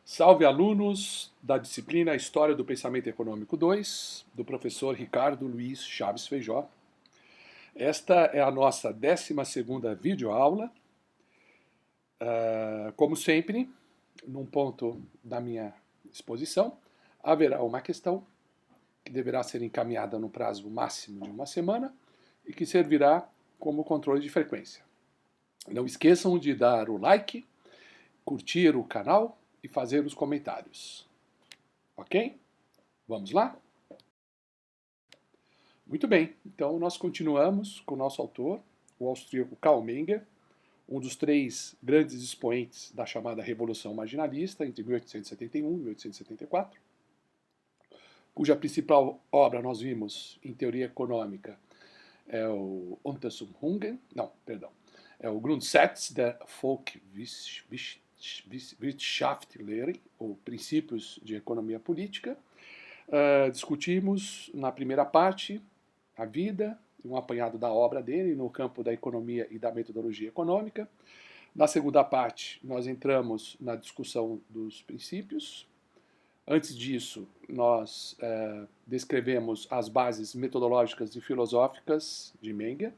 Salve alunos da disciplina História do Pensamento Econômico 2, do professor Ricardo Luiz Chaves Feijó. Esta é a nossa 12ª videoaula. Como sempre, num ponto da minha exposição, haverá uma questão que deverá ser encaminhada no prazo máximo de uma semana e que servirá como controle de frequência. Não esqueçam de dar o like, curtir o canal e fazer os comentários. Ok? Vamos lá? Muito bem, então nós continuamos com o nosso autor, o austríaco Karl Menger, um dos três grandes expoentes da chamada Revolução Marginalista, entre 1871 e 1874, cuja principal obra nós vimos em teoria econômica é o o Grundsätze der Volkswirtschaftslehre, ou Princípios de Economia Política. Discutimos na primeira parte a vida, um apanhado da obra dele no campo da economia e da metodologia econômica. Na segunda parte, nós entramos na discussão dos princípios. Antes disso, nós descrevemos as bases metodológicas e filosóficas de Menger,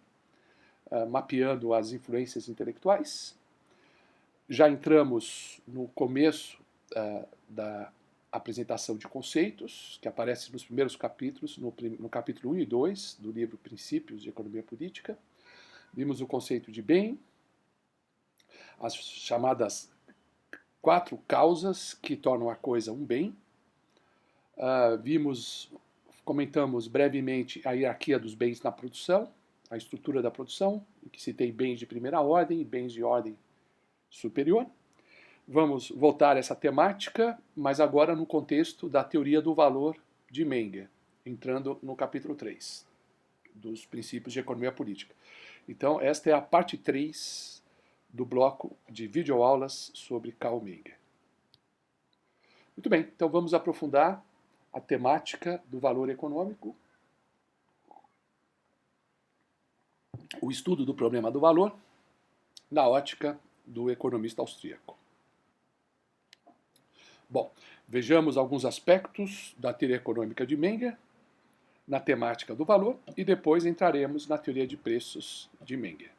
mapeando as influências intelectuais. Já entramos no começo da apresentação de conceitos, que aparece nos primeiros capítulos, no capítulo 1 e 2 do livro Princípios de Economia Política. Vimos o conceito de bem, as chamadas 4 causas que tornam a coisa um bem. Comentamos brevemente a hierarquia dos bens na produção, a estrutura da produção, em que se tem bens de primeira ordem e bens de ordem superior. Vamos voltar a essa temática, mas agora no contexto da teoria do valor de Menger, entrando no capítulo 3 dos princípios de economia política. Então, esta é a parte 3 do bloco de videoaulas sobre Karl Menger. Muito bem, então vamos aprofundar a temática do valor econômico, o estudo do problema do valor, na ótica do economista austríaco. Bom, vejamos alguns aspectos da teoria econômica de Menger, na temática do valor, e depois entraremos na teoria de preços de Menger.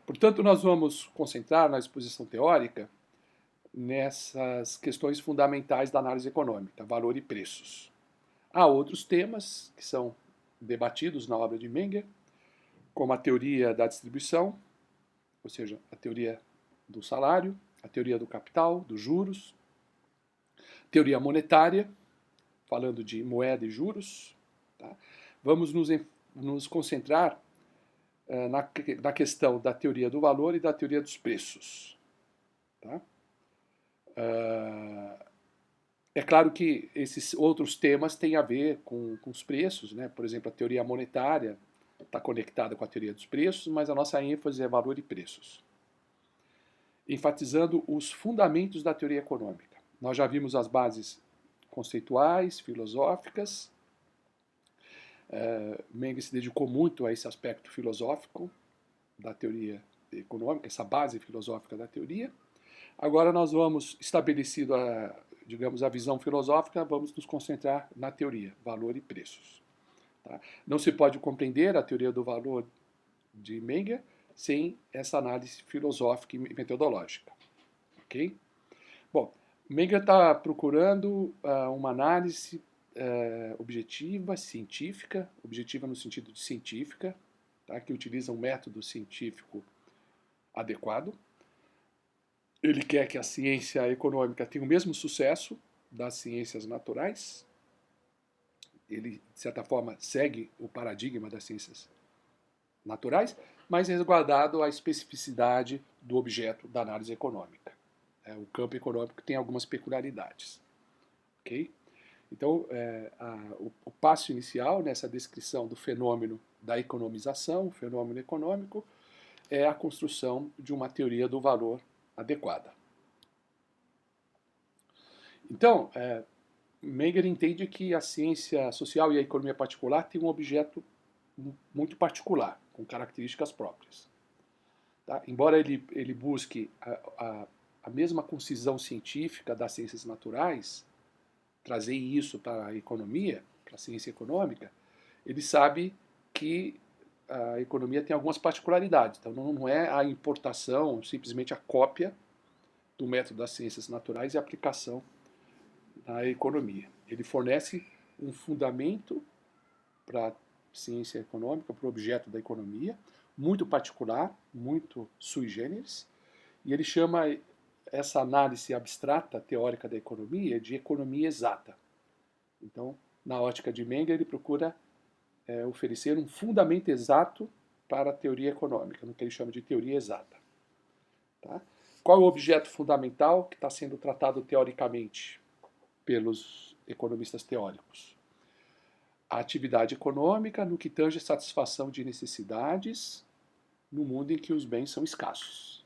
Portanto, nós vamos concentrar na exposição teórica nessas questões fundamentais da análise econômica, valor e preços. Há outros temas que são debatidos na obra de Menger, como a teoria da distribuição, ou seja, a teoria do salário, a teoria do capital, dos juros, teoria monetária, falando de moeda e juros. Tá? Vamos nos concentrar na questão da teoria do valor e da teoria dos preços. Tá? É claro que esses outros temas têm a ver com os preços, né? Por exemplo, a teoria monetária está conectada com a teoria dos preços, mas a nossa ênfase é valor e preços, enfatizando os fundamentos da teoria econômica. Nós já vimos as bases conceituais, filosóficas. Menger se dedicou muito a esse aspecto filosófico da teoria econômica, essa base filosófica da teoria. Agora nós vamos, estabelecido a visão filosófica, vamos nos concentrar na teoria, valor e preços. Tá? Não se pode compreender a teoria do valor de Menger sem essa análise filosófica e metodológica. Ok? Bom, Menger está procurando uma análise objetiva, científica, objetiva no sentido de científica, tá? Que utiliza um método científico adequado. Ele quer que a ciência econômica tenha o mesmo sucesso das ciências naturais. Ele, de certa forma, segue o paradigma das ciências naturais, mas resguardado a especificidade do objeto da análise econômica. O campo econômico tem algumas peculiaridades. Okay? Então, o passo inicial nessa descrição do fenômeno da economização, o fenômeno econômico, é a construção de uma teoria do valor adequada. Então, Menger entende que a ciência social e a economia particular têm um objeto muito particular, com características próprias. Tá? Embora ele busque a mesma concisão científica das ciências naturais, trazer isso para a economia, para a ciência econômica, ele sabe que a economia tem algumas particularidades. Então, não é a importação, simplesmente a cópia do método das ciências naturais e a aplicação na economia. Ele fornece um fundamento para a ciência econômica, para o objeto da economia, muito particular, muito sui generis, e ele chama essa análise abstrata, teórica da economia, de economia exata. Então, na ótica de Menger, ele procura oferecer um fundamento exato para a teoria econômica, no que ele chama de teoria exata. Tá? Qual é o objeto fundamental que está sendo tratado teoricamente pelos economistas teóricos? A atividade econômica no que tange a satisfação de necessidades no mundo em que os bens são escassos.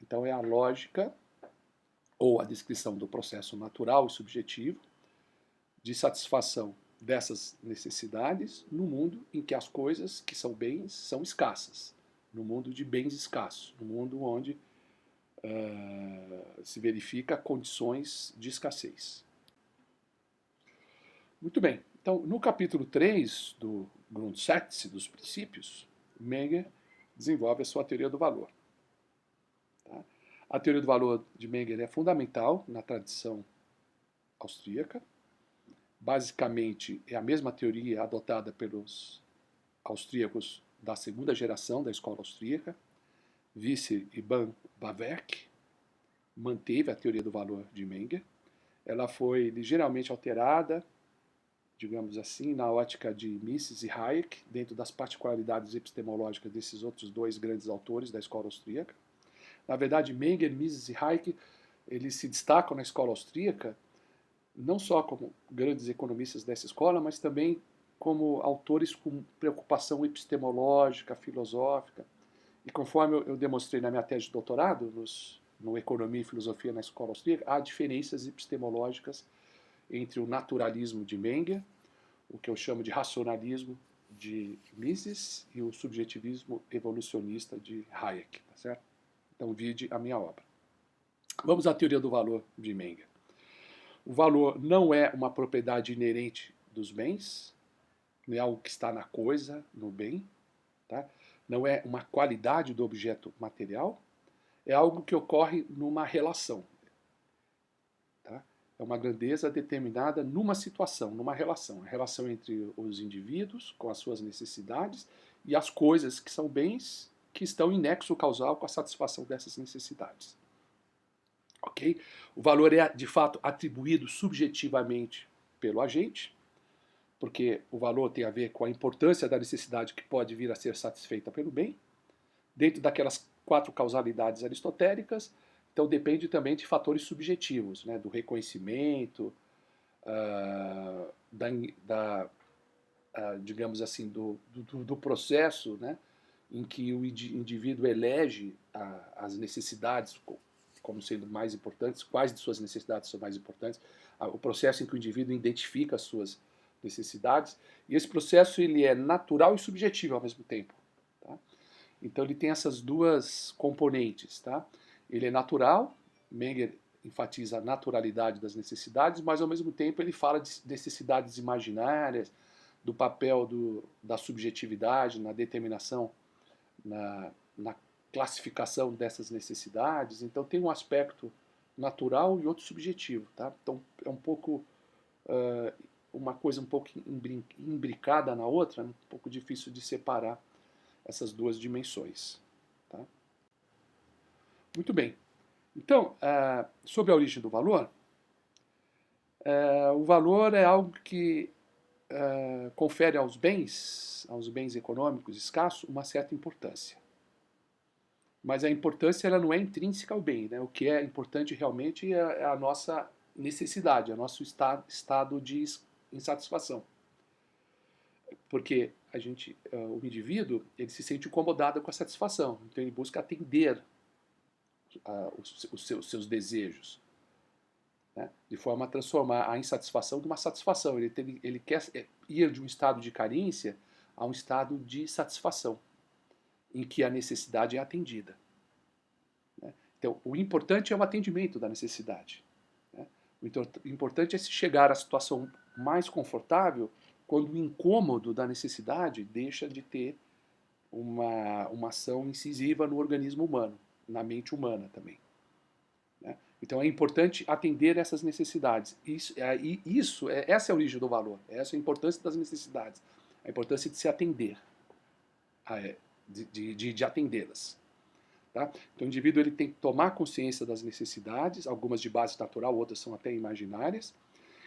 Então, é a lógica ou a descrição do processo natural e subjetivo de satisfação dessas necessidades no mundo em que as coisas que são bens são escassas, no mundo de bens escassos, no mundo onde se verifica condições de escassez. Muito bem, então no capítulo 3 do Grundsätze, dos princípios, Menger desenvolve a sua teoria do valor. Tá? A teoria do valor de Menger é fundamental na tradição austríaca. Basicamente, é a mesma teoria adotada pelos austríacos da segunda geração da escola austríaca. Visser e Bawerk manteve a teoria do valor de Menger. Ela foi ligeiramente alterada, digamos assim, na ótica de Mises e Hayek, dentro das particularidades epistemológicas desses outros dois grandes autores da escola austríaca. Na verdade, Menger, Mises e Hayek, eles se destacam na escola austríaca não só como grandes economistas dessa escola, mas também como autores com preocupação epistemológica, filosófica. E conforme eu demonstrei na minha tese de doutorado, no Economia e Filosofia na escola austríaca, há diferenças epistemológicas entre o naturalismo de Menger, o que eu chamo de racionalismo de Mises, e o subjetivismo evolucionista de Hayek. Tá certo? Então, vide a minha obra. Vamos à teoria do valor de Menger. O valor não é uma propriedade inerente dos bens, não é algo que está na coisa, no bem, tá? Não é uma qualidade do objeto material, é algo que ocorre numa relação. Tá? É uma grandeza determinada numa situação, numa relação. A relação entre os indivíduos, com as suas necessidades, e as coisas que são bens que estão em nexo causal com a satisfação dessas necessidades. Okay? O valor é, de fato, atribuído subjetivamente pelo agente, porque o valor tem a ver com a importância da necessidade que pode vir a ser satisfeita pelo bem, dentro daquelas 4 causalidades aristotélicas. Então depende também de fatores subjetivos, né, do reconhecimento, digamos assim, do processo, né, em que o indivíduo elege as necessidades como sendo mais importantes, quais de suas necessidades são mais importantes, o processo em que o indivíduo identifica as suas necessidades, e esse processo ele é natural e subjetivo ao mesmo tempo. Tá? Então ele tem essas duas componentes. Tá? Ele é natural, Menger enfatiza a naturalidade das necessidades, mas ao mesmo tempo ele fala de necessidades imaginárias, do papel da subjetividade na determinação, na classificação dessas necessidades. Então tem um aspecto natural e outro subjetivo. Tá? Então é um pouco uma coisa um pouco imbricada na outra, um pouco difícil de separar essas duas dimensões. Tá? Muito bem. Então, sobre a origem do valor, o valor é algo que confere aos bens econômicos escassos, uma certa importância. Mas a importância ela não é intrínseca ao bem. Né? O que é importante realmente é a nossa necessidade, é o nosso estado de insatisfação. Porque o indivíduo ele se sente incomodado com a satisfação, então ele busca atender os seus desejos, né? De forma a transformar a insatisfação numa satisfação. Ele quer ir de um estado de carência a um estado de satisfação, em que a necessidade é atendida. Né? Então, o importante é o atendimento da necessidade, né? O importante é se chegar à situação mais confortável quando o incômodo da necessidade deixa de ter uma ação incisiva no organismo humano, na mente humana também, né? Então é importante atender essas necessidades. Essa é a origem do valor, essa é a importância das necessidades, a importância de se atender, de atendê-las. Tá? Então o indivíduo ele tem que tomar consciência das necessidades, algumas de base natural, outras são até imaginárias,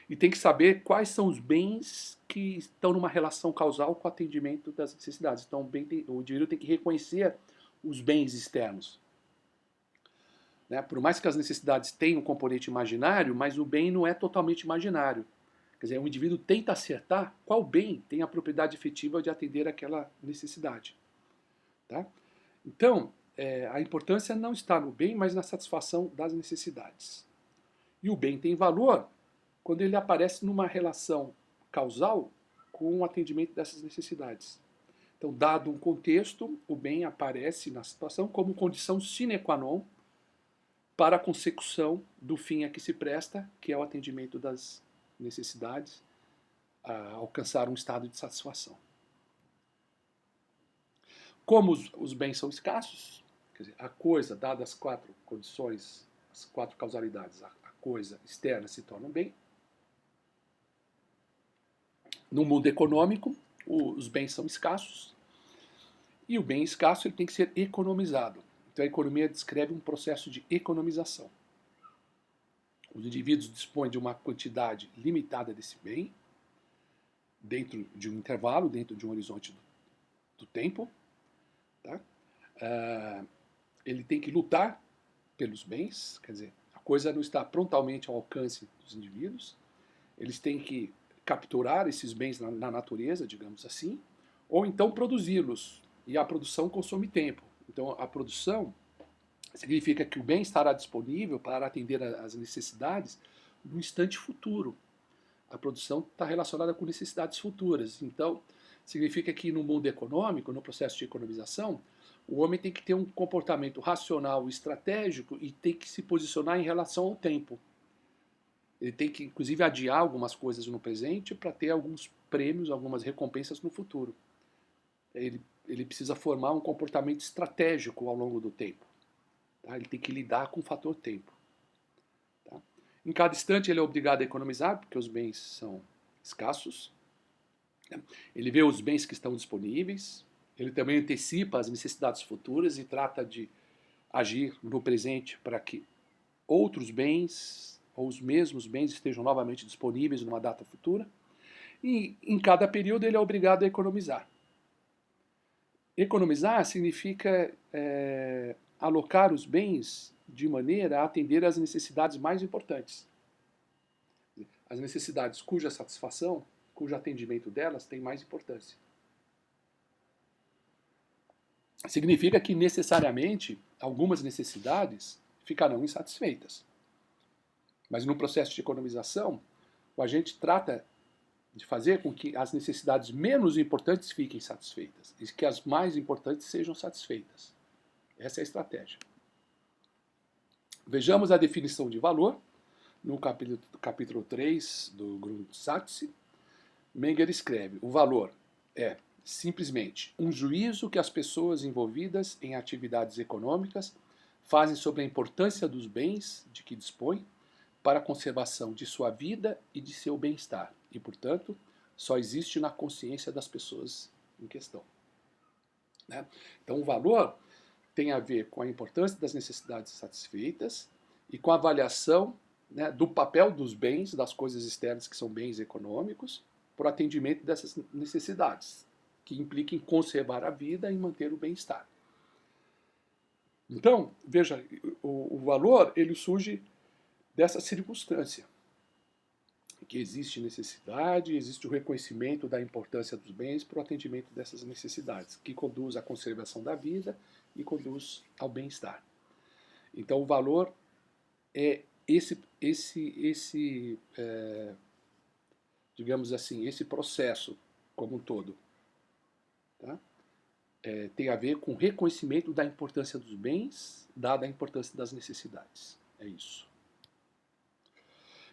e tem que saber quais são os bens que estão numa relação causal com o atendimento das necessidades. Então o indivíduo tem que reconhecer os bens externos, né? Por mais que as necessidades tenham um componente imaginário, mas o bem não é totalmente imaginário. Quer dizer, o indivíduo tenta acertar qual bem tem a propriedade efetiva de atender aquela necessidade. Tá? Então, a importância não está no bem, mas na satisfação das necessidades. E o bem tem valor quando ele aparece numa relação causal com o atendimento dessas necessidades. Então, dado um contexto, o bem aparece na situação como condição sine qua non para a consecução do fim a que se presta, que é o atendimento das necessidades, a alcançar um estado de satisfação. Como os bens são escassos, quer dizer, a coisa, dadas as 4 condições, as 4 causalidades, a coisa externa se torna um bem. No mundo econômico, os bens são escassos e o bem escasso ele tem que ser economizado. Então a economia descreve um processo de economização. Os indivíduos dispõem de uma quantidade limitada desse bem, dentro de um intervalo, dentro de um horizonte do tempo. Tá? Ele tem que lutar pelos bens, quer dizer, a coisa não está prontamente ao alcance dos indivíduos, eles têm que capturar esses bens na natureza, digamos assim, ou então produzi-los, e a produção consome tempo. Então a produção significa que o bem estará disponível para atender às necessidades no instante futuro. A produção está relacionada com necessidades futuras, então significa que no mundo econômico, no processo de economização, o homem tem que ter um comportamento racional e estratégico e tem que se posicionar em relação ao tempo. Ele tem que, inclusive, adiar algumas coisas no presente para ter alguns prêmios, algumas recompensas no futuro. Ele precisa formar um comportamento estratégico ao longo do tempo. Tá? Ele tem que lidar com o fator tempo. Tá? Em cada instante ele é obrigado a economizar, porque os bens são escassos. Ele vê os bens que estão disponíveis, ele também antecipa as necessidades futuras e trata de agir no presente para que outros bens ou os mesmos bens estejam novamente disponíveis numa data futura. E em cada período ele é obrigado a economizar. Economizar significa alocar os bens de maneira a atender às necessidades mais importantes. As necessidades cuja satisfação, cujo atendimento delas tem mais importância. Significa que necessariamente algumas necessidades ficarão insatisfeitas. Mas no processo de economização, o agente trata de fazer com que as necessidades menos importantes fiquem satisfeitas e que as mais importantes sejam satisfeitas. Essa é a estratégia. Vejamos a definição de valor no capítulo 3 do Grundsatz. Menger escreve: o valor é simplesmente um juízo que as pessoas envolvidas em atividades econômicas fazem sobre a importância dos bens de que dispõem para a conservação de sua vida e de seu bem-estar, e, portanto, só existe na consciência das pessoas em questão. Né? Então, o valor tem a ver com a importância das necessidades satisfeitas e com a avaliação, né, do papel dos bens, das coisas externas que são bens econômicos, para o atendimento dessas necessidades, que implica em conservar a vida e manter o bem-estar. Então, veja, o valor ele surge dessa circunstância, que existe necessidade, existe o reconhecimento da importância dos bens para o atendimento dessas necessidades, que conduz à conservação da vida e conduz ao bem-estar. Então, o valor é digamos assim, esse processo como um todo. Tá? tem a ver com o reconhecimento da importância dos bens, dada a importância das necessidades. É isso.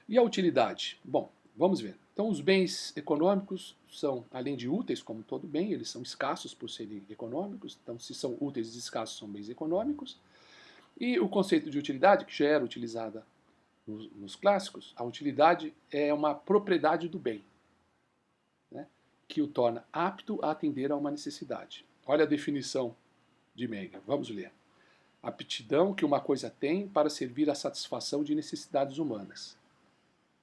E a utilidade? Bom, vamos ver. Então, os bens econômicos são, além de úteis, como todo bem, eles são escassos por serem econômicos. Então, se são úteis e escassos, são bens econômicos. E o conceito de utilidade, que já era utilizada nos clássicos, a utilidade é uma propriedade do bem, né, que o torna apto a atender a uma necessidade. Olha a definição de Menger. Vamos ler. Aptidão que uma coisa tem para servir à satisfação de necessidades humanas,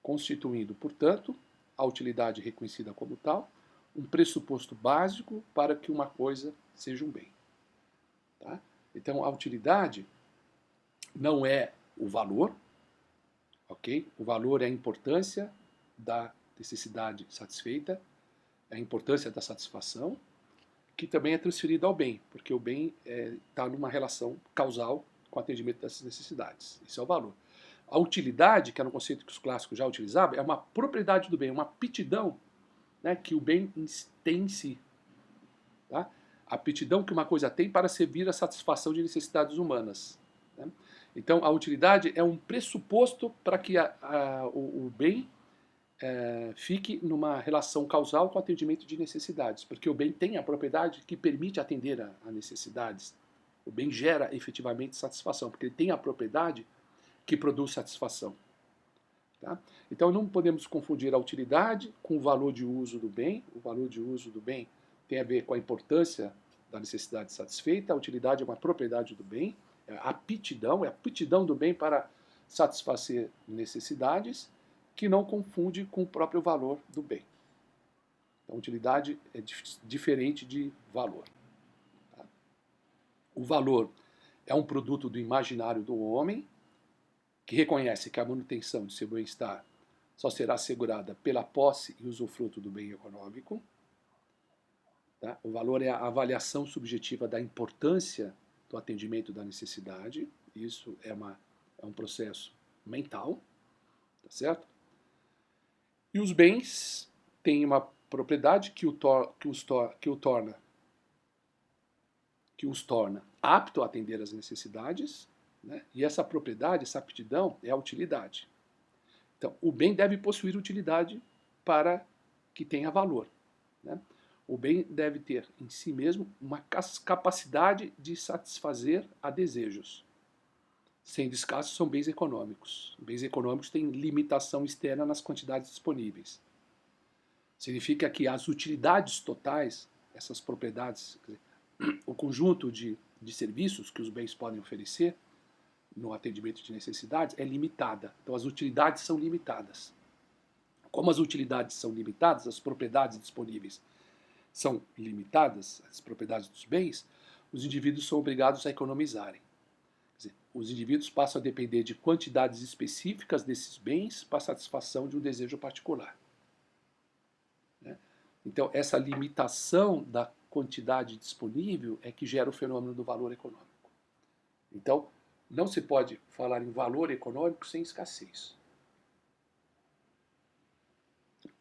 constituindo, portanto, a utilidade reconhecida como tal, um pressuposto básico para que uma coisa seja um bem. Tá? Então, a utilidade não é o valor, ok? O valor é a importância da necessidade satisfeita, é a importância da satisfação, que também é transferida ao bem, porque o bem está numa relação causal com o atendimento dessas necessidades. Isso é o valor. A utilidade, que era um conceito que os clássicos já utilizavam, é uma propriedade do bem, uma aptidão, né, que o bem tem em si. Tá? A aptidão que uma coisa tem para servir à satisfação de necessidades humanas. Né? Então, a utilidade é um pressuposto para que o bem fique numa relação causal com o atendimento de necessidades, porque o bem tem a propriedade que permite atender a necessidades. O bem gera efetivamente satisfação, porque ele tem a propriedade que produz satisfação. Tá? Então não podemos confundir a utilidade com o valor de uso do bem. O valor de uso do bem tem a ver com a importância da necessidade satisfeita. A utilidade é uma propriedade do bem, é a aptidão do bem para satisfazer necessidades, que não confunde com o próprio valor do bem. Então, utilidade é diferente de valor. Tá? O valor é um produto do imaginário do homem, que reconhece que a manutenção de seu bem-estar só será assegurada pela posse e usufruto do bem econômico. Tá? O valor é a avaliação subjetiva da importância do atendimento da necessidade. Isso é um processo mental, tá certo? E os bens têm uma propriedade que os torna apto a atender às necessidades, né? E essa propriedade, essa aptidão, é a utilidade. Então, o bem deve possuir utilidade para que tenha valor. Né? O bem deve ter em si mesmo uma capacidade de satisfazer a desejos. Sendo escassos, são bens econômicos. Bens econômicos têm limitação externa nas quantidades disponíveis. Significa que as utilidades totais, essas propriedades, o conjunto de serviços que os bens podem oferecer no atendimento de necessidades é limitada. Então as utilidades são limitadas. Como as utilidades são limitadas, as propriedades disponíveis são limitadas, as propriedades dos bens, os indivíduos são obrigados a economizarem. Quer dizer, os indivíduos passam a depender de quantidades específicas desses bens para a satisfação de um desejo particular. Né? Então, essa limitação da quantidade disponível é que gera o fenômeno do valor econômico. Então, não se pode falar em valor econômico sem escassez.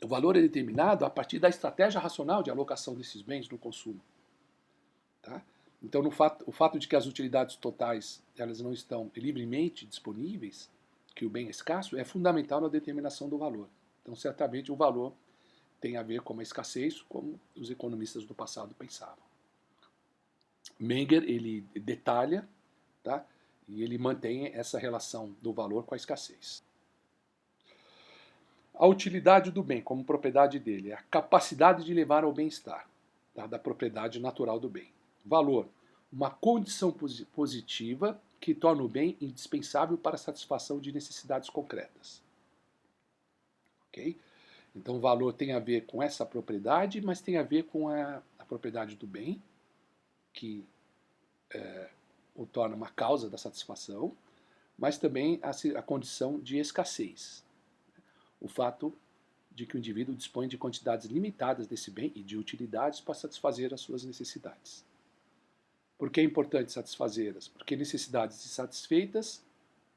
O valor é determinado a partir da estratégia racional de alocação desses bens no consumo. Tá? Então, o fato de que as utilidades totais elas não estão livremente disponíveis, que o bem é escasso, é fundamental na determinação do valor. Então, certamente, o valor tem a ver com a escassez, como os economistas do passado pensavam. Menger, ele detalha, tá? E ele mantém essa relação do valor com a escassez. A utilidade do bem como propriedade dele é a capacidade de levar ao bem-estar, tá? Da propriedade natural do bem. Valor, uma condição positiva que torna o bem indispensável para a satisfação de necessidades concretas. Ok? Então, o valor tem a ver com essa propriedade, mas tem a ver com a propriedade do bem, que o torna uma causa da satisfação, mas também a condição de escassez. O fato de que o indivíduo dispõe de quantidades limitadas desse bem e de utilidades para satisfazer as suas necessidades. Por que é importante satisfazê-las? Porque necessidades insatisfeitas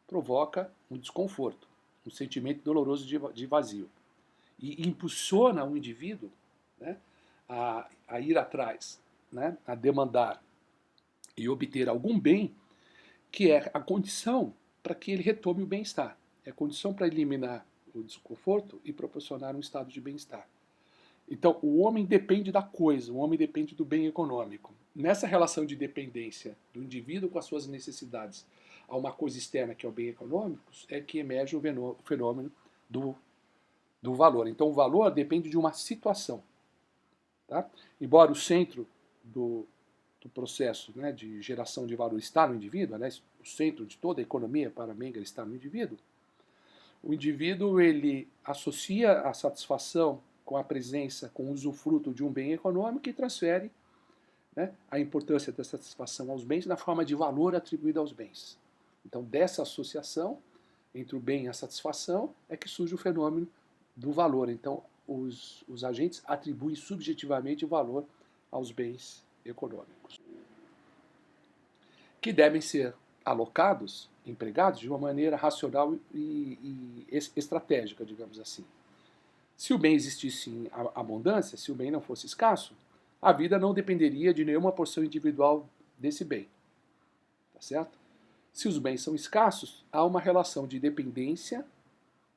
provoca um desconforto, um sentimento doloroso de vazio. E impulsiona o indivíduo, né, a ir atrás né, a demandar e obter algum bem, que é a condição para que ele retome o bem-estar. É a condição para eliminar o desconforto e proporcionar um estado de bem-estar. Então, o homem depende da coisa, o homem depende do bem econômico. Nessa relação de dependência do indivíduo com as suas necessidades a uma coisa externa, que é o bem econômico, é que emerge o fenômeno do valor. Então, o valor depende de uma situação. Tá? Embora o centro do processo, né, de geração de valor está no indivíduo, aliás, o centro de toda a economia para Menger está no indivíduo, o indivíduo ele associa a satisfação com a presença, com o usufruto de um bem econômico e transfere, né, a importância da satisfação aos bens na forma de valor atribuído aos bens. Então, dessa associação entre o bem e a satisfação é que surge o fenômeno do valor. Então, os agentes atribuem subjetivamente o valor aos bens econômicos, que devem ser alocados, empregados de uma maneira racional e estratégica, digamos assim. Se o bem existisse em abundância, se o bem não fosse escasso, a vida não dependeria de nenhuma porção individual desse bem. Tá certo? Se os bens são escassos, há uma relação de dependência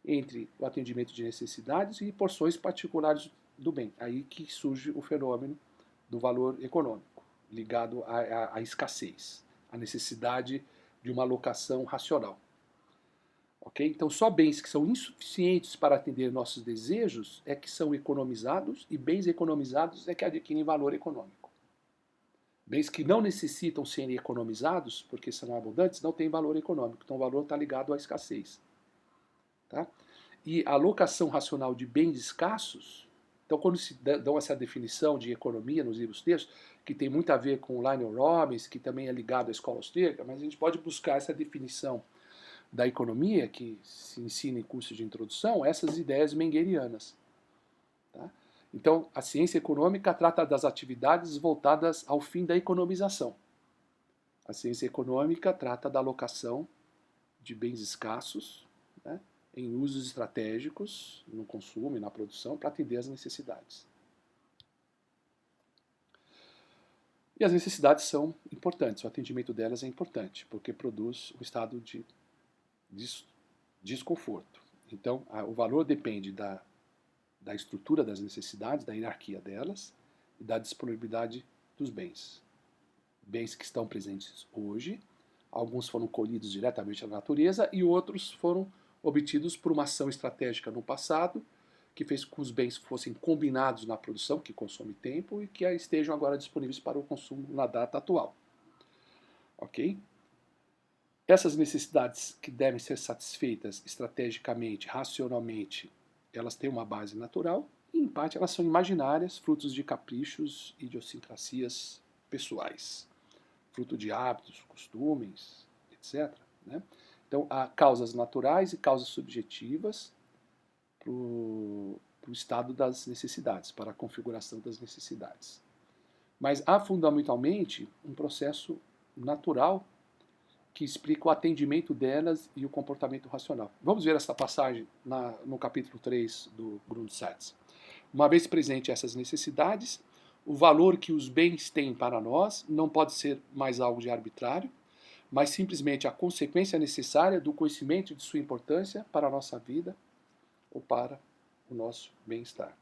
entre o atendimento de necessidades e porções particulares do bem. Aí que surge o fenômeno do valor econômico, ligado à escassez, à necessidade de uma alocação racional. Okay? Então, só bens que são insuficientes para atender nossos desejos é que são economizados, e bens economizados é que adquirem valor econômico. Bens que não necessitam serem economizados, porque são abundantes, não têm valor econômico. Então, o valor está ligado à escassez. Tá? E a alocação racional de bens escassos, então quando se dão essa definição de economia nos livros textos, que tem muito a ver com Lionel Robbins, que também é ligado à escola austríaca, mas a gente pode buscar essa definição da economia, que se ensina em curso de introdução, essas ideias mengerianas. Tá? Então, a ciência econômica trata das atividades voltadas ao fim da economização. A ciência econômica trata da alocação de bens escassos, né, em usos estratégicos, no consumo e na produção, para atender às necessidades. E as necessidades são importantes, o atendimento delas é importante, porque produz um estado de desconforto. Então, o valor depende da estrutura das necessidades, da hierarquia delas e da disponibilidade dos bens. Bens que estão presentes hoje, alguns foram colhidos diretamente na natureza e outros foram obtidos por uma ação estratégica no passado, que fez com que os bens fossem combinados na produção, que consome tempo, e que estejam agora disponíveis para o consumo na data atual. Ok? Essas necessidades que devem ser satisfeitas estrategicamente, racionalmente, elas têm uma base natural e, em parte, elas são imaginárias, frutos de caprichos e idiosincrasias pessoais, fruto de hábitos, costumes, etc. Né? Então, há causas naturais e causas subjetivas para o estado das necessidades, para a configuração das necessidades. Mas há, fundamentalmente, um processo natural que explica o atendimento delas e o comportamento racional. Vamos ver essa passagem no capítulo 3 do Grundsatz. Uma vez presente essas necessidades, o valor que os bens têm para nós não pode ser mais algo de arbitrário, mas simplesmente a consequência necessária do conhecimento de sua importância para a nossa vida ou para o nosso bem-estar.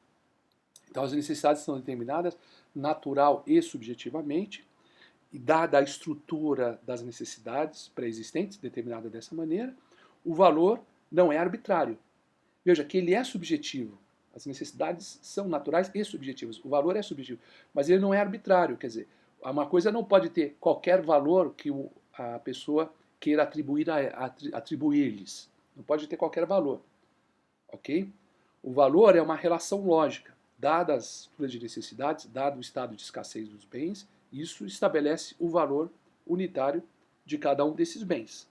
Então, as necessidades são determinadas natural e subjetivamente, e dada a estrutura das necessidades pré-existentes, determinada dessa maneira, o valor não é arbitrário. Veja que ele é subjetivo. As necessidades são naturais e subjetivas. O valor é subjetivo, mas ele não é arbitrário. Quer dizer, uma coisa não pode ter qualquer valor que a pessoa queira atribuir-lhes. Não pode ter qualquer valor. Ok? O valor é uma relação lógica. Dadas as estruturas de necessidades, dado o estado de escassez dos bens, isso estabelece o valor unitário de cada um desses bens.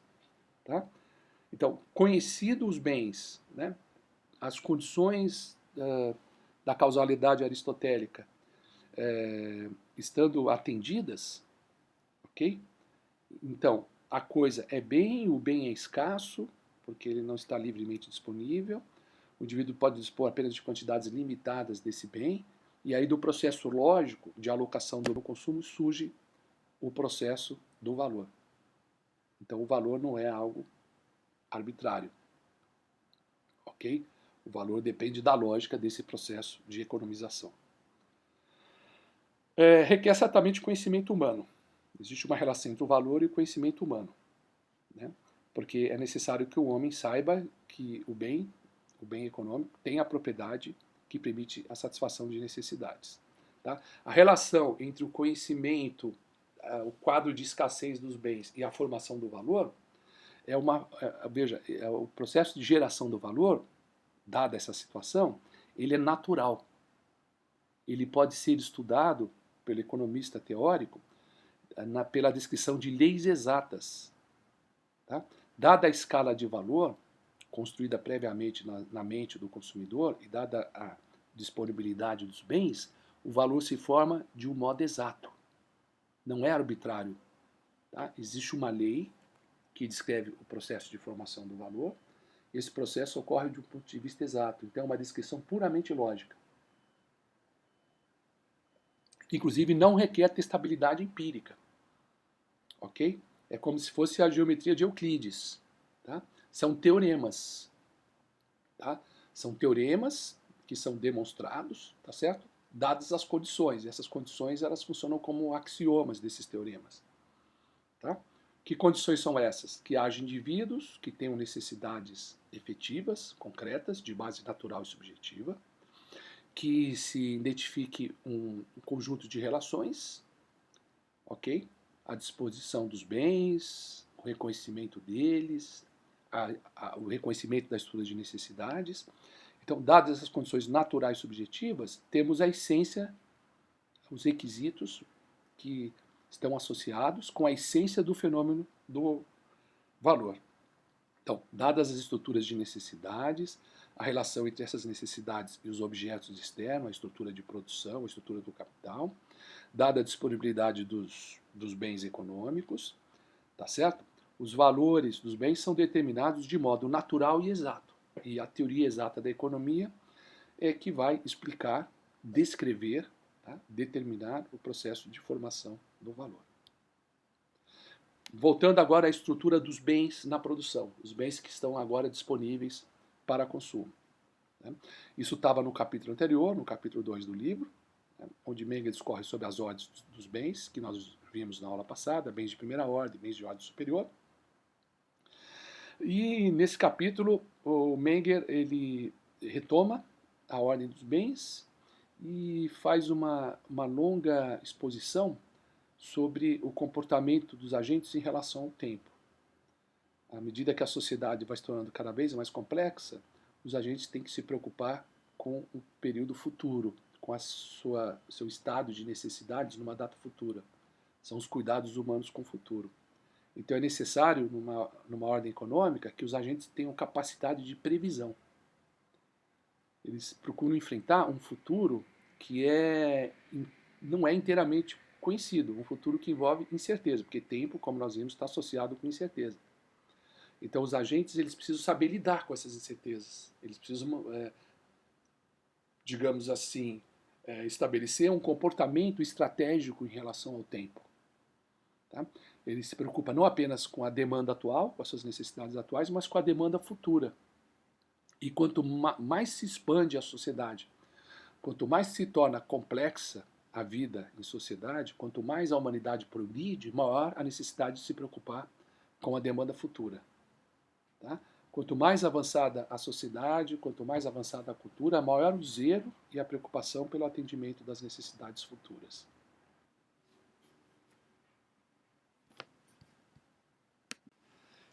Tá? Então, conhecidos os bens, né, as condições da causalidade aristotélica estando atendidas, ok? Então, a coisa é bem, o bem é escasso, porque ele não está livremente disponível, o indivíduo pode dispor apenas de quantidades limitadas desse bem, E aí do processo lógico de alocação do consumo surge o processo do valor. Então o valor não é algo arbitrário, ok? O valor depende da lógica desse processo de economização. Requer certamente conhecimento humano. Existe uma relação entre o valor e o conhecimento humano, né? Porque é necessário que o homem saiba que o bem econômico, tem a propriedade que permite a satisfação de necessidades. Tá? A relação entre o conhecimento, o quadro de escassez dos bens e a formação do valor veja, o processo de geração do valor, dada essa situação, ele é natural. Ele pode ser estudado pelo economista teórico pela descrição de leis exatas. Tá? Dada a escala de valor, construída previamente na mente do consumidor e dada a disponibilidade dos bens, o valor se forma de um modo exato. Não é arbitrário. Tá? Existe uma lei que descreve o processo de formação do valor. Esse processo ocorre de um ponto de vista exato. Então é uma descrição puramente lógica. Inclusive não requer testabilidade empírica. Ok? É como se fosse a geometria de Euclides. Tá? São teoremas. Tá? São teoremas que são demonstrados, tá certo? Dadas as condições. E essas condições elas funcionam como axiomas desses teoremas. Tá? Que condições são essas? Que haja indivíduos que tenham necessidades efetivas, concretas, de base natural e subjetiva, que se identifique um conjunto de relações, ok? A disposição dos bens, o reconhecimento deles, o reconhecimento da estrutura de necessidades. Então, dadas essas condições naturais e subjetivas, temos a essência, os requisitos que estão associados com a essência do fenômeno do valor. Então, dadas as estruturas de necessidades, a relação entre essas necessidades e os objetos externos, a estrutura de produção, a estrutura do capital, dada a disponibilidade dos bens econômicos, tá certo? Os valores dos bens são determinados de modo natural e exato. E a teoria exata da economia é que vai explicar, descrever, tá? Determinar o processo de formação do valor. Voltando agora à estrutura dos bens na produção, os bens que estão agora disponíveis para consumo. Né? Isso estava no capítulo anterior, no capítulo 2 do livro, né? Onde Menger discorre sobre as ordens dos bens, que nós vimos na aula passada, bens de primeira ordem, bens de ordem superior. E nesse capítulo, o Menger ele retoma a ordem dos bens e faz uma longa exposição sobre o comportamento dos agentes em relação ao tempo. À medida que a sociedade vai se tornando cada vez mais complexa, os agentes têm que se preocupar com o período futuro, com seu estado de necessidades numa data futura. São os cuidados humanos com o futuro. Então é necessário, numa ordem econômica, que os agentes tenham capacidade de previsão. Eles procuram enfrentar um futuro que não é inteiramente conhecido, um futuro que envolve incerteza, porque tempo, como nós vimos, está associado com incerteza. Então os agentes eles precisam saber lidar com essas incertezas. Eles precisam, digamos assim, estabelecer um comportamento estratégico em relação ao tempo. Tá? Ele se preocupa não apenas com a demanda atual, com as suas necessidades atuais, mas com a demanda futura. E quanto mais se expande a sociedade, quanto mais se torna complexa a vida em sociedade, quanto mais a humanidade progride, maior a necessidade de se preocupar com a demanda futura. Tá? Quanto mais avançada a sociedade, quanto mais avançada a cultura, maior o zelo e a preocupação pelo atendimento das necessidades futuras.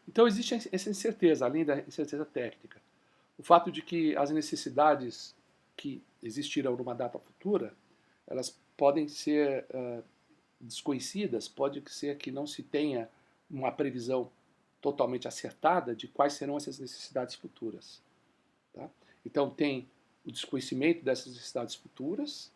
Então existe essa incerteza, além da incerteza técnica. O fato de que as necessidades que existirão numa data futura, elas podem ser desconhecidas, pode ser que não se tenha uma previsão totalmente acertada de quais serão essas necessidades futuras. Tá? Então tem o desconhecimento dessas necessidades futuras,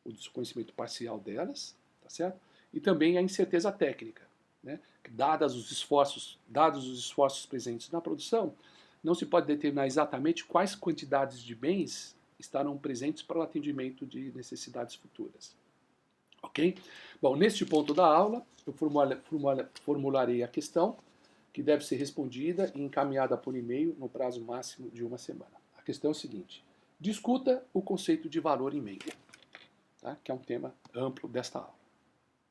o desconhecimento parcial delas, tá certo? E também a incerteza técnica. Né? Dados os esforços presentes na produção, não se pode determinar exatamente quais quantidades de bens estarão presentes para o atendimento de necessidades futuras. Ok? Bom, neste ponto da aula, eu formularei a questão, que deve ser respondida e encaminhada por e-mail no prazo máximo de 1 semana. A questão é o seguinte: discuta o conceito de valor em Menger, tá? Que é um tema amplo desta aula.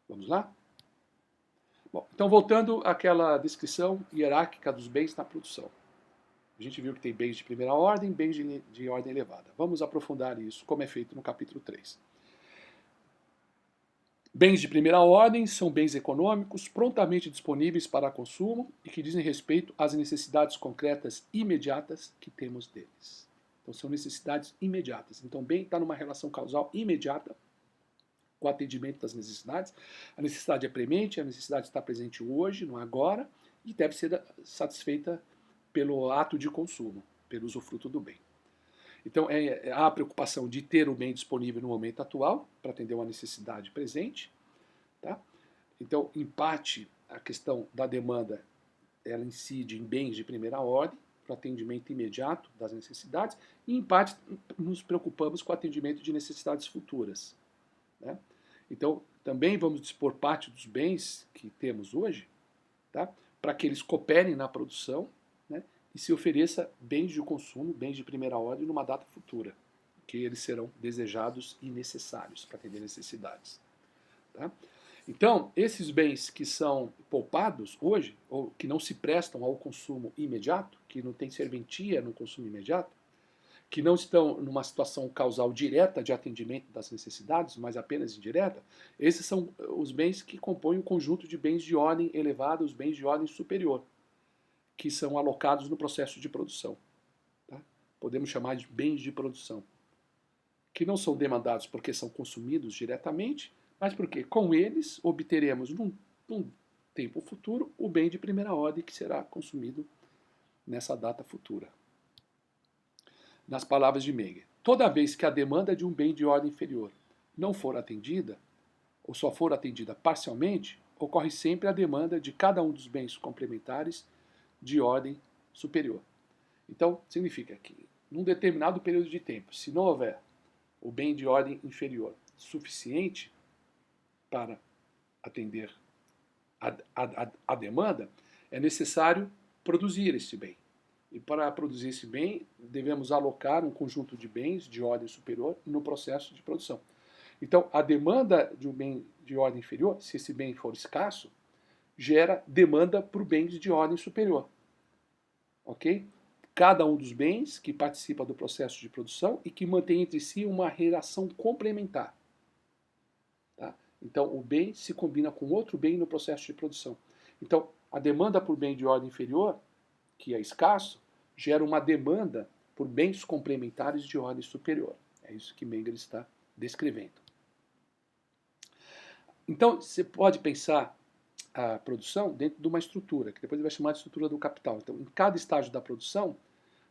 Vamos lá? Bom, então voltando àquela descrição hierárquica dos bens na produção. A gente viu que tem bens de primeira ordem, bens de ordem elevada. Vamos aprofundar isso, como é feito no capítulo 3. Bens de primeira ordem são bens econômicos prontamente disponíveis para consumo e que dizem respeito às necessidades concretas imediatas que temos deles. Então são necessidades imediatas. Então bem está numa relação causal imediata com o atendimento das necessidades. A necessidade é premente, a necessidade está presente hoje, no agora, e deve ser satisfeita pelo ato de consumo, pelo usufruto do bem. Então, há a preocupação de ter o bem disponível no momento atual, para atender uma necessidade presente. Tá? Então, em parte, a questão da demanda, ela incide em bens de primeira ordem, para o atendimento imediato das necessidades, e, em parte, nos preocupamos com o atendimento de necessidades futuras. Né? Então, também vamos dispor parte dos bens que temos hoje, tá? Para que eles cooperem na produção, né? E se ofereça bens de consumo, bens de primeira ordem, numa data futura, que eles serão desejados e necessários para atender necessidades. Tá? Então, esses bens que são poupados hoje, ou que não se prestam ao consumo imediato, que não tem serventia no consumo imediato, que não estão numa situação causal direta de atendimento das necessidades, mas apenas indireta, esses são os bens que compõem o conjunto de bens de ordem elevada, os bens de ordem superior, que são alocados no processo de produção. Tá? Podemos chamar de bens de produção, que não são demandados porque são consumidos diretamente, mas porque com eles obteremos num tempo futuro o bem de primeira ordem que será consumido nessa data futura. Nas palavras de Menger, toda vez que a demanda de um bem de ordem inferior não for atendida, ou só for atendida parcialmente, ocorre sempre a demanda de cada um dos bens complementares de ordem superior. Então, significa que, num determinado período de tempo, se não houver o bem de ordem inferior suficiente para atender a demanda, é necessário produzir esse bem. E para produzir esse bem, devemos alocar um conjunto de bens de ordem superior no processo de produção. Então, a demanda de um bem de ordem inferior, se esse bem for escasso, gera demanda por bens de ordem superior. Ok? Cada um dos bens que participa do processo de produção e que mantém entre si uma relação complementar. Tá? Então, o bem se combina com outro bem no processo de produção. Então, a demanda por bem de ordem inferior, que é escasso, gera uma demanda por bens complementares de ordem superior. É isso que Menger está descrevendo. Então, você pode pensar a produção dentro de uma estrutura, que depois ele vai chamar de estrutura do capital. Então, em cada estágio da produção,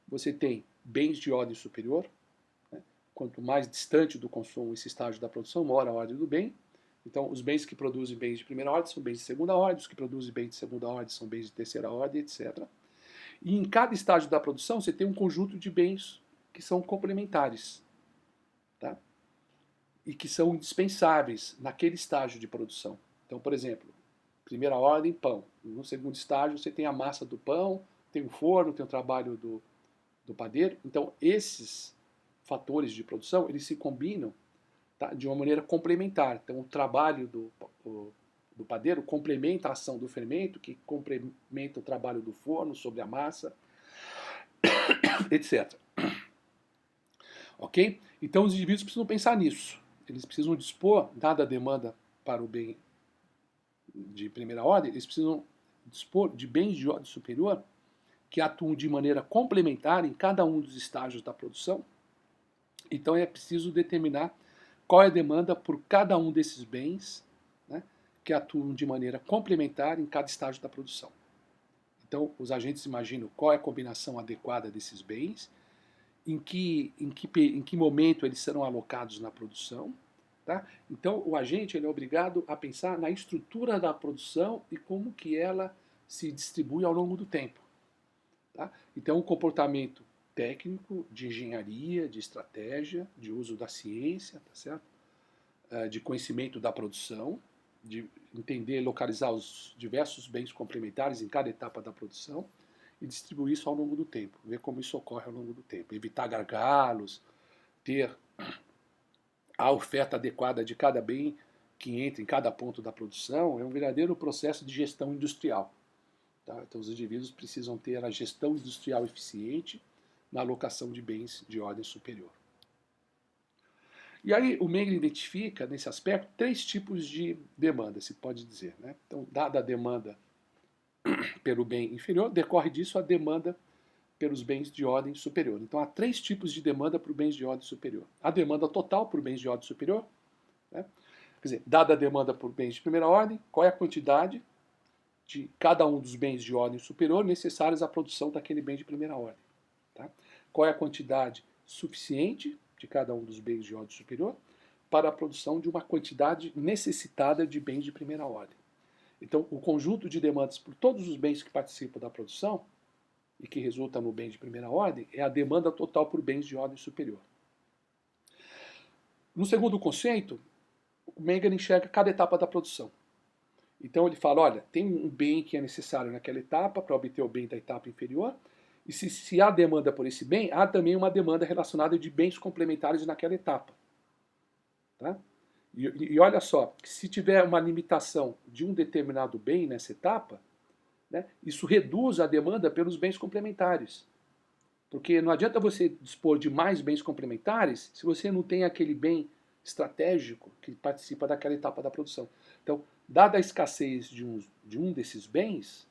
você tem bens de ordem superior. Né? Quanto mais distante do consumo esse estágio da produção, maior a ordem do bem. Então, os bens que produzem bens de primeira ordem são bens de segunda ordem, os que produzem bens de segunda ordem são bens de terceira ordem, etc. E em cada estágio da produção, você tem um conjunto de bens que são complementares, tá? E que são indispensáveis naquele estágio de produção. Então, por exemplo, primeira ordem, pão. No segundo estágio, você tem a massa do pão, tem o forno, tem o trabalho do padeiro. Então, esses fatores de produção, eles se combinam, tá, de uma maneira complementar. Então, o trabalho do padeiro complementa a ação do fermento, que complementa o trabalho do forno sobre a massa, etc. Ok? Então, os indivíduos precisam pensar nisso. Eles precisam dispor, dada a demanda para o bem de primeira ordem, eles precisam dispor de bens de ordem superior que atuam de maneira complementar em cada um dos estágios da produção. Então, é preciso determinar qual é a demanda por cada um desses bens, né, que atuam de maneira complementar em cada estágio da produção. Então, os agentes imaginam qual é a combinação adequada desses bens, em que momento eles serão alocados na produção. Tá? Então, o agente ele é obrigado a pensar na estrutura da produção e como que ela se distribui ao longo do tempo. Tá? Então, o comportamento técnico, de engenharia, de estratégia, de uso da ciência, tá certo? De conhecimento da produção, de entender e localizar os diversos bens complementares em cada etapa da produção e distribuir isso ao longo do tempo, ver como isso ocorre ao longo do tempo, evitar gargalos, ter a oferta adequada de cada bem que entra em cada ponto da produção, é um verdadeiro processo de gestão industrial. Tá? Então os indivíduos precisam ter a gestão industrial eficiente na alocação de bens de ordem superior. E aí o Menger identifica, nesse aspecto, 3 tipos de demanda, se pode dizer. Né? Então, dada a demanda pelo bem inferior, decorre disso a demanda pelos bens de ordem superior. Então, há 3 tipos de demanda para os bens de ordem superior. A demanda total por bens de ordem superior, né? Quer dizer, dada a demanda por bens de primeira ordem, qual é a quantidade de cada um dos bens de ordem superior necessários à produção daquele bem de primeira ordem. Tá? Qual é a quantidade suficiente de cada um dos bens de ordem superior para a produção de uma quantidade necessitada de bens de primeira ordem. Então, o conjunto de demandas por todos os bens que participam da produção e que resulta no bem de primeira ordem é a demanda total por bens de ordem superior. No segundo conceito, o Menger enxerga cada etapa da produção. Então ele fala, olha, tem um bem que é necessário naquela etapa para obter o bem da etapa inferior, e se há demanda por esse bem, há também uma demanda relacionada de bens complementares naquela etapa. Tá? E olha só, se tiver uma limitação de um determinado bem nessa etapa, né, isso reduz a demanda pelos bens complementares. Porque não adianta você dispor de mais bens complementares se você não tem aquele bem estratégico que participa daquela etapa da produção. Então, dada a escassez de um desses bens,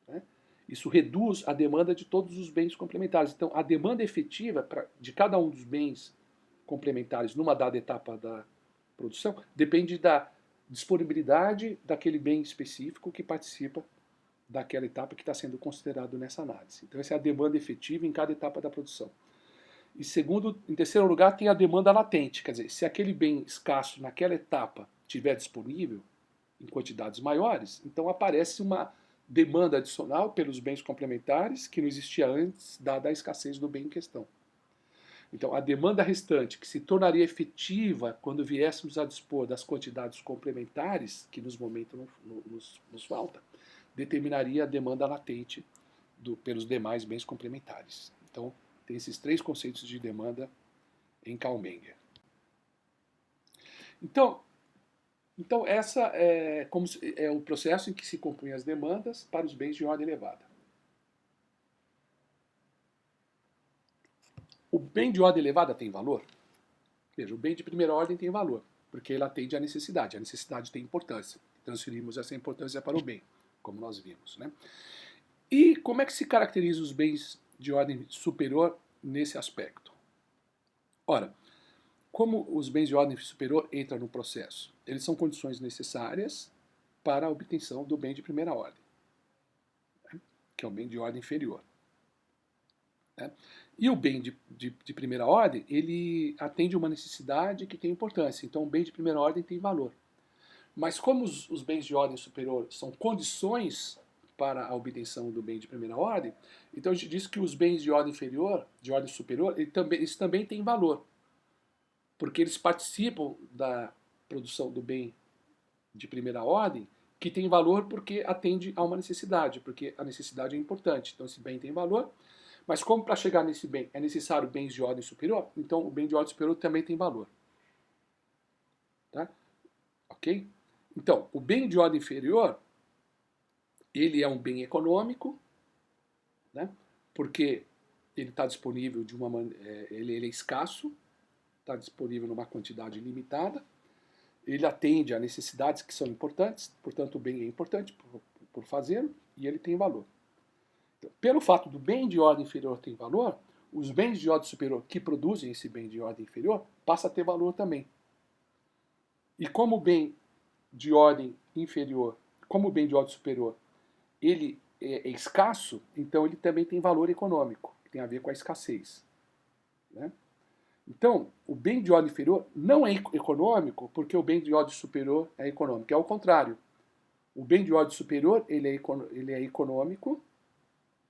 né, isso reduz a demanda de todos os bens complementares. Então, a demanda efetiva de cada um dos bens complementares numa dada etapa da produção depende da disponibilidade daquele bem específico que participa daquela etapa que está sendo considerado nessa análise. Então, essa é a demanda efetiva em cada etapa da produção. E em terceiro lugar, tem a demanda latente, quer dizer, se aquele bem escasso naquela etapa estiver disponível em quantidades maiores, então aparece uma demanda adicional pelos bens complementares que não existia antes, dada a escassez do bem em questão. Então, a demanda restante, que se tornaria efetiva quando viéssemos a dispor das quantidades complementares, que nos momentos nos falta, determinaria a demanda latente pelos demais bens complementares. Então, tem esses 3 conceitos de demanda em Carl Menger. Então essa é o processo em que se compõem as demandas para os bens de ordem elevada. O bem de ordem elevada tem valor? Veja, o bem de primeira ordem tem valor, porque ele atende à necessidade. A necessidade tem importância. Transferimos essa importância para o bem, como nós vimos. Né? E como é que se caracteriza os bens de ordem superior nesse aspecto? Ora, como os bens de ordem superior entram no processo? Eles são condições necessárias para a obtenção do bem de primeira ordem, né? Que é o bem de ordem inferior. Né? E o bem de primeira ordem, ele atende uma necessidade que tem importância. Então, o bem de primeira ordem tem valor. Mas como os bens de ordem superior são condições para a obtenção do bem de primeira ordem, então a gente diz que os bens de ordem inferior, de ordem superior, eles também têm valor. Porque eles participam da produção do bem de primeira ordem, que tem valor porque atende a uma necessidade, porque a necessidade é importante. Então, esse bem tem valor. Mas como para chegar nesse bem é necessário bens de ordem superior, então o bem de ordem superior também tem valor. Tá? Ok? Então, o bem de ordem inferior, ele é um bem econômico, né? Porque ele está disponível de uma maneira, ele é escasso, está disponível numa quantidade limitada, ele atende a necessidades que são importantes, portanto o bem é importante por fazê-lo e ele tem valor. Então, pelo fato do bem de ordem inferior ter valor, os bens de ordem superior que produzem esse bem de ordem inferior passam a ter valor também. E como o bem de ordem inferior, como o bem de ordem superior, ele é escasso, então ele também tem valor econômico, que tem a ver com a escassez. Né? Então, o bem de ordem inferior não é econômico porque o bem de ordem superior é econômico. É o contrário. O bem de ordem superior ele é econômico,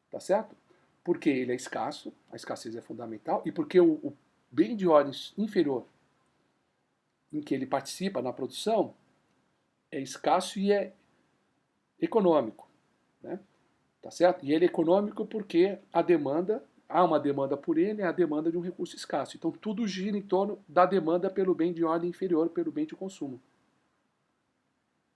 tá certo? porque ele é escasso, a escassez é fundamental, e porque o bem de ordem inferior em que ele participa na produção é escasso e é econômico, né? Tá certo? E ele é econômico porque há uma demanda por ele, é a demanda de um recurso escasso. Então tudo gira em torno da demanda pelo bem de ordem inferior, pelo bem de consumo,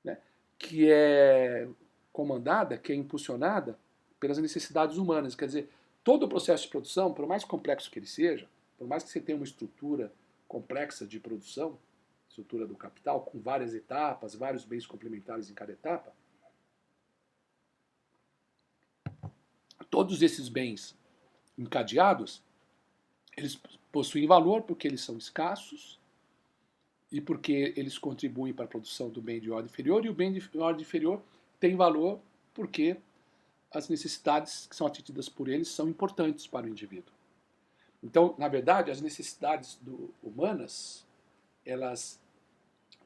né? Que é comandada, que é impulsionada pelas necessidades humanas. Quer dizer, todo o processo de produção, por mais complexo que ele seja, por mais que você tenha uma estrutura complexa de produção, estrutura do capital, com várias etapas, vários bens complementares em cada etapa, todos esses bens encadeados, eles possuem valor porque eles são escassos e porque eles contribuem para a produção do bem de ordem inferior, e o bem de ordem inferior tem valor porque as necessidades que são atendidas por eles são importantes para o indivíduo. Então, na verdade, as necessidades humanas, elas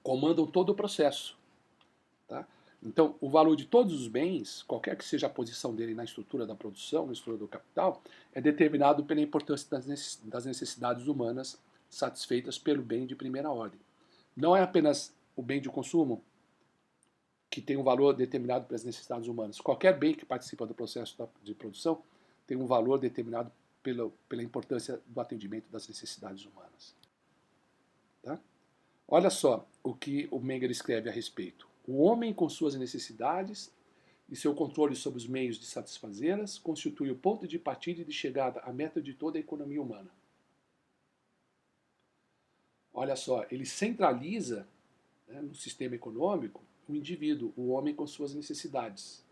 comandam todo o processo. Tá? Então, o valor de todos os bens, qualquer que seja a posição dele na estrutura da produção, na estrutura do capital, é determinado pela importância das necessidades humanas satisfeitas pelo bem de primeira ordem. Não é apenas o bem de consumo que tem um valor determinado pelas necessidades humanas. Qualquer bem que participa do processo de produção tem um valor determinado pela importância do atendimento das necessidades humanas. Tá? Olha só o que o Menger escreve a respeito. O homem, com suas necessidades e seu controle sobre os meios de satisfazê-las, constitui o ponto de partida e de chegada à meta de toda a economia humana. Olha só, ele centraliza, né, no sistema econômico o indivíduo, o homem com suas necessidades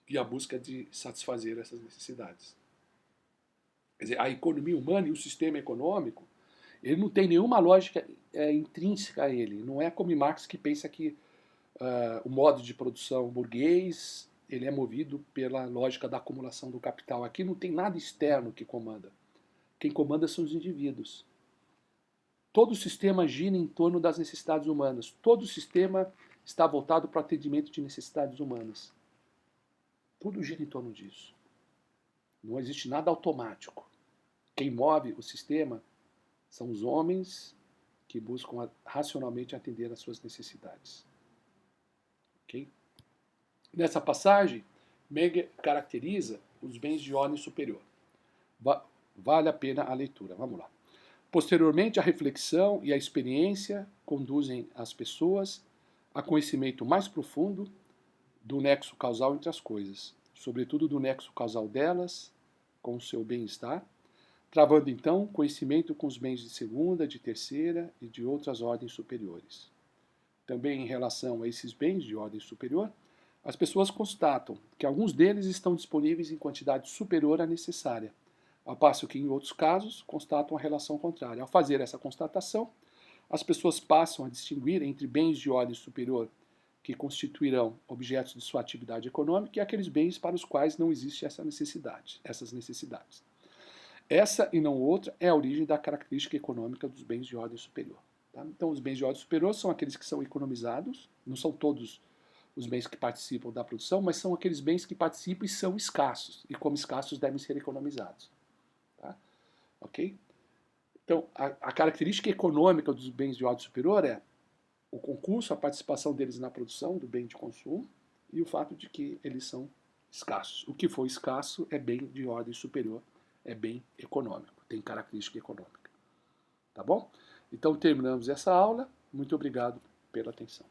e a busca de satisfazer essas necessidades. Quer dizer, a economia humana e o sistema econômico, ele não tem nenhuma lógica intrínseca a ele. Não é como Marx, que pensa que o modo de produção burguês ele é movido pela lógica da acumulação do capital. Aqui não tem nada externo que comanda. Quem comanda são os indivíduos. Todo o sistema gira em torno das necessidades humanas. Todo o sistema está voltado para o atendimento de necessidades humanas. Tudo gira em torno disso. Não existe nada automático. Quem move o sistema são os homens que buscam racionalmente atender às suas necessidades. Okay? Nessa passagem, Menger caracteriza os bens de ordem superior. Vale a pena a leitura. Vamos lá. Posteriormente, a reflexão e a experiência conduzem as pessoas a conhecimento mais profundo do nexo causal entre as coisas, sobretudo do nexo causal delas com o seu bem-estar, travando então conhecimento com os bens de segunda, de terceira e de outras ordens superiores. Também em relação a esses bens de ordem superior, as pessoas constatam que alguns deles estão disponíveis em quantidade superior à necessária, ao passo que, em outros casos, constatam a relação contrária. Ao fazer essa constatação, as pessoas passam a distinguir entre bens de ordem superior que constituirão objetos de sua atividade econômica e aqueles bens para os quais não existe essas necessidades. Essa e não outra é a origem da característica econômica dos bens de ordem superior. Tá? Então, os bens de ordem superior são aqueles que são economizados, não são todos os bens que participam da produção, mas são aqueles bens que participam e são escassos, e como escassos devem ser economizados. Tá? Ok? Então, a característica econômica dos bens de ordem superior é o concurso, a participação deles na produção do bem de consumo e o fato de que eles são escassos. O que for escasso é bem de ordem superior, é bem econômico, tem característica econômica. Tá bom? Então terminamos essa aula. Muito obrigado pela atenção.